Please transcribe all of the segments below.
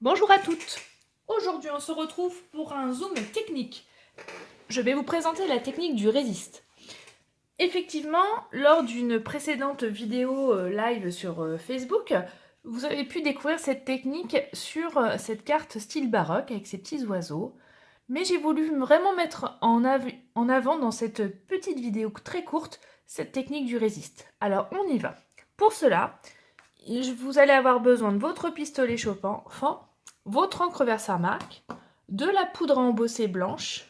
Bonjour à toutes. Aujourd'hui, on se retrouve pour un zoom technique. Je vais vous présenter la technique du résiste. Effectivement, lors d'une précédente vidéo live sur Facebook, vous avez pu découvrir cette technique sur cette carte style baroque avec ses petits oiseaux. Mais j'ai voulu vraiment mettre en avant dans cette petite vidéo très courte cette technique du résiste. Alors, on y va. Pour cela, vous allez avoir besoin de votre pistolet chauffant, votre encre Versamark, de la poudre à embosser blanche.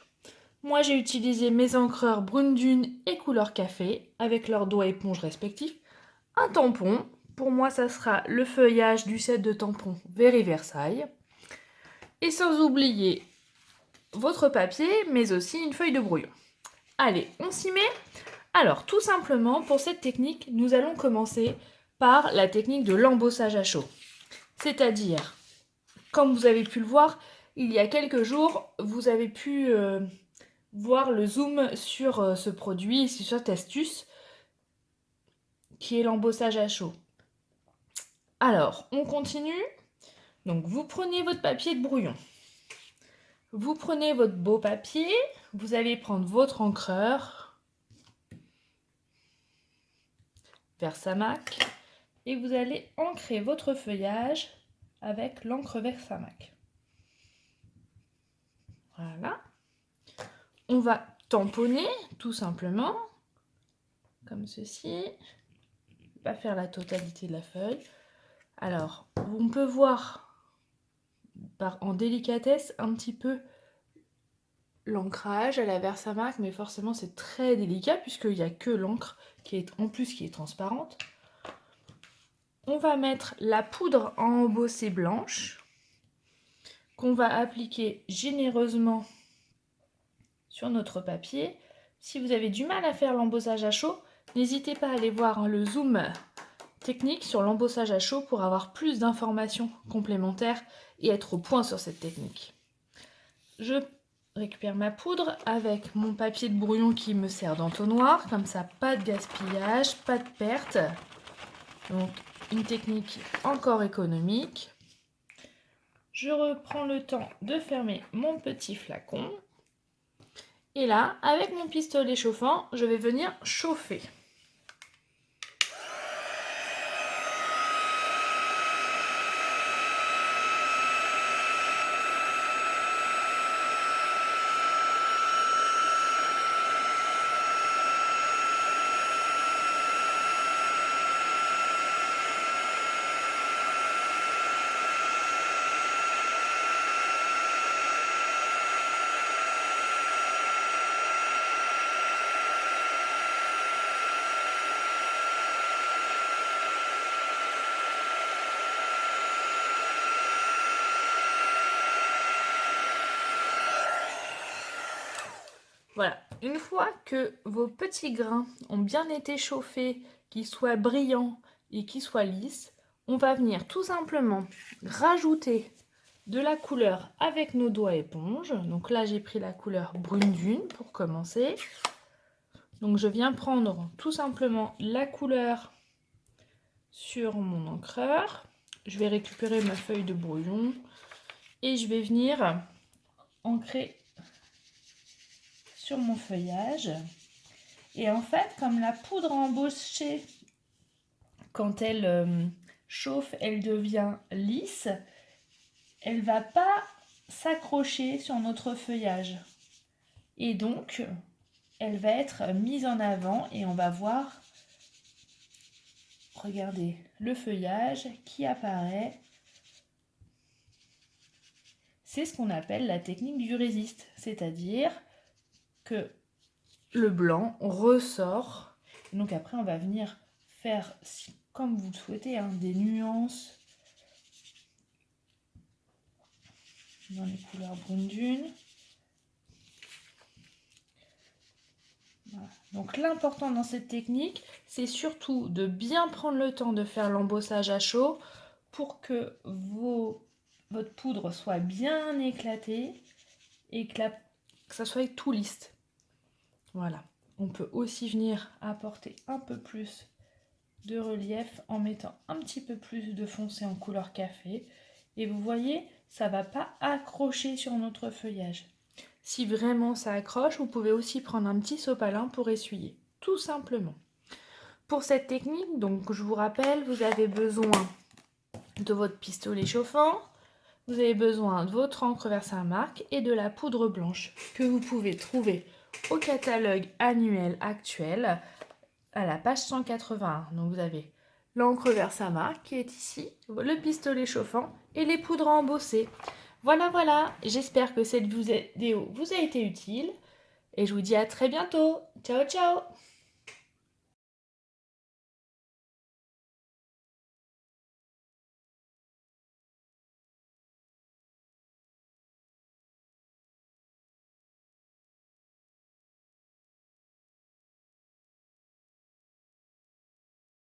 Moi, j'ai utilisé mes encreurs Brune Dune et couleur café avec leurs doigts éponges respectifs. Un tampon. Pour moi, ça sera le feuillage du set de tampons Very Versailles. Et sans oublier votre papier, mais aussi une feuille de brouillon. Allez, on s'y met. Alors, tout simplement, pour cette technique, nous allons commencer par la technique de l'embossage à chaud. C'est-à-dire, comme vous avez pu le voir, il y a quelques jours, vous avez pu voir le zoom sur ce produit, sur cette astuce, qui est l'embossage à chaud. Alors, on continue. Donc, vous prenez votre papier de brouillon. Vous prenez votre beau papier. Vous allez prendre votre encreur Versamark et vous allez ancrer votre feuillage avec l'encre Versamark. Voilà. On va tamponner tout simplement, comme ceci. Je ne vais pas faire la totalité de la feuille. Alors, on peut voir en délicatesse un petit peu l'ancrage à la Versamark, mais forcément c'est très délicat puisqu'il n'y a que l'encre qui est transparente. On va mettre la poudre à embosser blanche qu'on va appliquer généreusement sur notre papier. Si vous avez du mal à faire l'embossage à chaud, n'hésitez pas à aller voir le zoom technique sur l'embossage à chaud pour avoir plus d'informations complémentaires et être au point sur cette technique. Je récupère ma poudre avec mon papier de brouillon qui me sert d'entonnoir, comme ça pas de gaspillage, pas de perte. Donc une technique encore économique. Je reprends le temps de fermer mon petit flacon. Et là, avec mon pistolet chauffant, je vais venir chauffer. Voilà, une fois que vos petits grains ont bien été chauffés, qu'ils soient brillants et qu'ils soient lisses, on va venir tout simplement rajouter de la couleur avec nos doigts éponges. Donc là, j'ai pris la couleur Brune Dune pour commencer. Donc je viens prendre tout simplement la couleur sur mon encreur. Je vais récupérer ma feuille de brouillon et je vais venir ancrer sur mon feuillage. Et en fait, comme la poudre embauchée, quand elle chauffe, elle devient lisse, elle ne va pas s'accrocher sur notre feuillage. Et donc, elle va être mise en avant et on va voir, regardez, le feuillage qui apparaît. C'est ce qu'on appelle la technique du résiste, c'est-à-dire que le blanc ressort. Donc après, on va venir faire, comme vous le souhaitez, des nuances dans les couleurs Brune Dune. Voilà. Donc l'important dans cette technique, c'est surtout de bien prendre le temps de faire l'embossage à chaud pour que votre poudre soit bien éclatée et que ça soit tout lisse. Voilà. On peut aussi venir apporter un peu plus de relief en mettant un petit peu plus de foncé en couleur café. Et vous voyez, ça va pas accrocher sur notre feuillage. Si vraiment ça accroche, vous pouvez aussi prendre un petit sopalin pour essuyer, tout simplement. Pour cette technique, donc je vous rappelle, vous avez besoin de votre pistolet chauffant, vous avez besoin de votre encre vers Saint-Marc et de la poudre blanche que vous pouvez trouver au catalogue annuel actuel à la page 181. Donc vous avez l'encre vers Saint-Marc qui est ici, le pistolet chauffant et les poudres embossées. Voilà, j'espère que cette vidéo vous a été utile et je vous dis à très bientôt. Ciao, ciao!